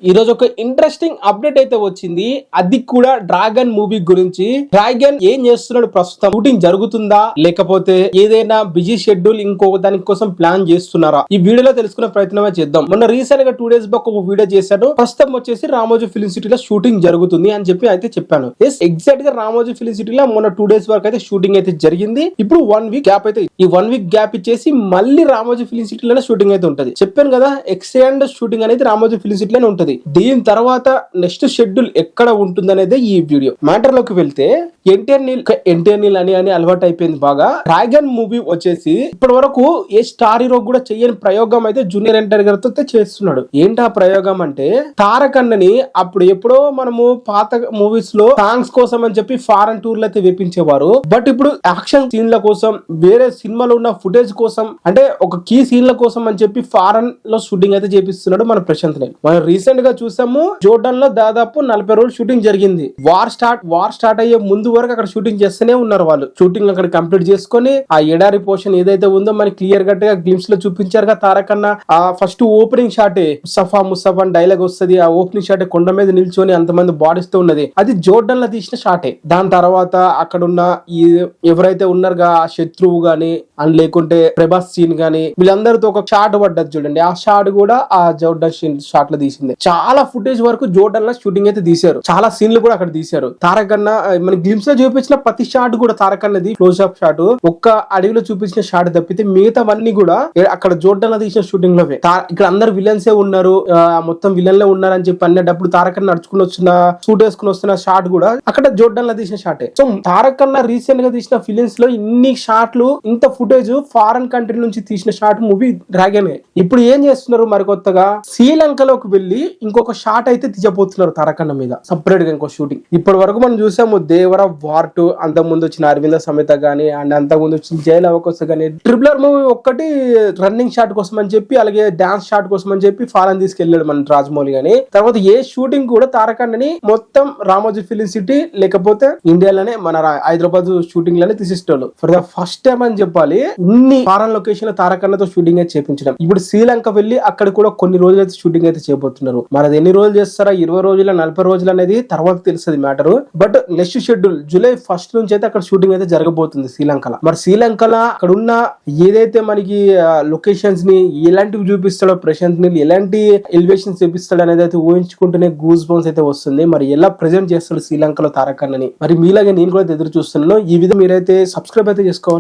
ఈ రోజు ఒక ఇంట్రెస్టింగ్ అప్డేట్ అయితే వచ్చింది. అది కూడా డ్రాగన్ మూవీ గురించి. డ్రాగన్ ఏం చేస్తున్నాడు ప్రస్తుతం, షూటింగ్ జరుగుతుందా లేకపోతే ఏదైనా బిజీ షెడ్యూల్ ఇంకో దాని కోసం ప్లాన్ చేస్తున్నారా, ఈ వీడియోలో తెలుసుకునే ప్రయత్నమే చేద్దాం. మొన్న రీసెంట్ గా 2 days బ్యాక్ ఒక వీడియో చేశాను. ప్రస్తుతం వచ్చేసి రామోజీ ఫిలిం సిటీలో షూటింగ్ జరుగుతుంది అని చెప్పి అయితే చెప్పాను. ఎగ్జాక్ట్ గా రామోజీ ఫిలిం సిటీలో మొన్న 2 days వరకు అయితే షూటింగ్ అయితే జరిగింది. ఇప్పుడు 1 week గ్యాప్ అయితే, ఈ 1 week గ్యాప్ ఇచ్చేసి మళ్ళీ రామోజీ ఫిలిం సిటీలోనే షూటింగ్ అయితే ఉంటది. చెప్పాను కదా, ఎక్స్టెండ్ షూటింగ్ అనేది రామోజీ ఫిలిం సిటీలోనే ఉంటది. దీని తర్వాత నెక్స్ట్ షెడ్యూల్ ఎక్కడ ఉంటుంది అనేది ఈ వీడియో. మ్యాటర్ లోకి వెళ్తే ఎన్టీఆర్ నీల్ అని అలవాటు అయిపోయింది బాగా. డ్రాగన్ మూవీ వచ్చేసి ఇప్పటి వరకు ఏ స్టార్ హీరో కూడా చెయ్యని ప్రయోగం అయితే జూనియర్ ఎన్టీఆర్ గారితో చేస్తున్నాడు. ఏంటి ఆ ప్రయోగం అంటే, తారక్ అన్నని అప్పుడు ఎప్పుడో మనము పాత మూవీస్ లో సాంగ్స్ కోసం అని చెప్పి ఫారెన్ టూర్లు అయితే వేపించేవారు. బట్ ఇప్పుడు యాక్షన్ సీన్ల కోసం, వేరే సినిమాలో ఉన్న ఫుటేజ్ కోసం, అంటే ఒక కీ సీన్ల కోసం అని చెప్పి ఫారెన్ లో షూటింగ్ అయితే చేపిస్తున్నాడు మన ప్రశాంత్ నీల్. మనం రీసెంట్ గా చూసాము, జోర్డన్ లో దాదాపు 40 రోజులు షూటింగ్ జరిగింది. వార్ స్టార్ట్ అయ్యే ముందు వరకు అక్కడ షూటింగ్ చేస్తూనే ఉన్నారు వాళ్ళు. షూటింగ్ అక్కడ కంప్లీట్ చేసుకొని ఆ ఎడారి పోర్షన్ ఏదైతే ఉందో మనకి క్లియర్ కట్ గా గ్లిమ్స్ లో చూపించారు. తారక్ అన్న ఆ ఫస్ట్ ఓపెనింగ్ షాటే ముసఫా అని డైలాగ్ వస్తుంది. ఆ ఓపెనింగ్ షాటే కొండ మీద నిల్చొని అంతమంది బాడీస్ తో ఉన్నది, అది జోర్డన్ లో తీసిన షాటే. దాని తర్వాత అక్కడ ఉన్న ఎవరైతే ఉన్నారుగా ఆ శత్రువు గాని అని లేకుంటే ప్రభాస్ సీన్ గాని, వీళ్ళందరితో ఒక షాట్ పడ్డది చూడండి. ఆ షాట్ కూడా ఆ జోర్డన్ షాట్ లో తీసింది. చాలా ఫుటేజ్ వరకు జోర్డన్ లో షూటింగ్ అయితే తీశారు. చాలా సీన్లు కూడా అక్కడ తీశారు. తారక్ అన్న మన గ్లిమ్స్ లో చూపించిన ప్రతి షాట్ కూడా తారక్ అన్నది క్లోజ్ అప్ షాట్. ఒక్క అడవిలో చూపించిన షాట్ తప్పితే మిగతావన్నీ కూడా అక్కడ జోర్డన్ లో తీసిన షూటింగ్ లోవే. ఇక్కడ అందరు విలన్సే ఉన్నారు, మొత్తం విలన్లే ఉన్నారు అని చెప్పి అన్నప్పుడు తారక్ అన్న నడుచుకుని వచ్చిన సూట్ వేసుకుని వస్తున్న షాట్ కూడా అక్కడ జోర్డన్ లో తీసిన షాటే. సో తారక్ అన్న రీసెంట్ గా తీసిన ఫిలిమ్స్ లో ఇన్ని షాట్లు, ఇంత ఫుటేజ్ ఫారెన్ కంట్రీ నుంచి తీసిన షాట్ మూవీ డ్రాగన్. ఇప్పుడు ఏం చేస్తున్నారు మరి కొత్తగా, శ్రీలంకలోకి వెళ్లి ఇంకొక షాట్ అయితే తీయబోతున్నారు తారక్ అన్న మీద సపరేట్ గా ఇంకో షూటింగ్. ఇప్పటి వరకు మనం చూసాము దేవర వార్ 2, అంతకు ముందు వచ్చిన అరవింద సమేత గానీ, అండ్ అంతకు ముందు వచ్చిన జైల్ అవకాశం గానీ, ట్రిపులర్ మూవీ ఒక్కటి రన్నింగ్ షాట్ కోసం అని చెప్పి, అలాగే డాన్స్ షాట్ కోసం అని చెప్పి ఫారెన్ తీసుకెళ్లాడు మన రాజమౌళి గానీ. తర్వాత ఏ షూటింగ్ కూడా తారక్ అన్నని మొత్తం రామోజీ ఫిలిం సిటీ లేకపోతే ఇండియాలోనే మన హైదరాబాద్ షూటింగ్ లోనే తీసిస్టోళ్ళు. ఫర్ ద ఫస్ట్ టైం అని చెప్పాలి ఇన్ని ఫారెన్ లొకేషన్ లో తారక్ అన్నతో షూటింగ్ అయితే చేపించడం. ఇప్పుడు శ్రీలంక వెళ్లి అక్కడ కూడా కొన్ని రోజులు అయితే షూటింగ్ అయితే చేయబోతున్నారు. మరి అది ఎన్ని రోజులు చేస్తారా, 20 రోజుల 40 రోజులు అనేది తర్వాత తెలుస్తుంది matter. But next schedule July 1st నుంచి అయితే అక్కడ షూటింగ్ అయితే జరగబోతుంది శ్రీలంకలో. మరి శ్రీలంకలో అక్కడ ఉన్న ఏదైతే మనకి లొకేషన్స్ ని ఎలాంటివి చూపిస్తాడో ప్రశాంత్ నీల్, ఎలాంటి ఎలివేషన్స్ చూపిస్తాడు అనేది అయితే ఊహించుకుంటూనే గూస్ బంప్స్ అయితే వస్తుంది. మరి ఎలా ప్రెజెంట్ చేస్తాడు శ్రీలంకలో తారక్ అన్నని, మరి మీలాగే నేను కూడా ఎదురు చూస్తున్నాను. ఈ విధంగా మీరైతే సబ్స్క్రైబ్ అయితే చేసుకోవాలి.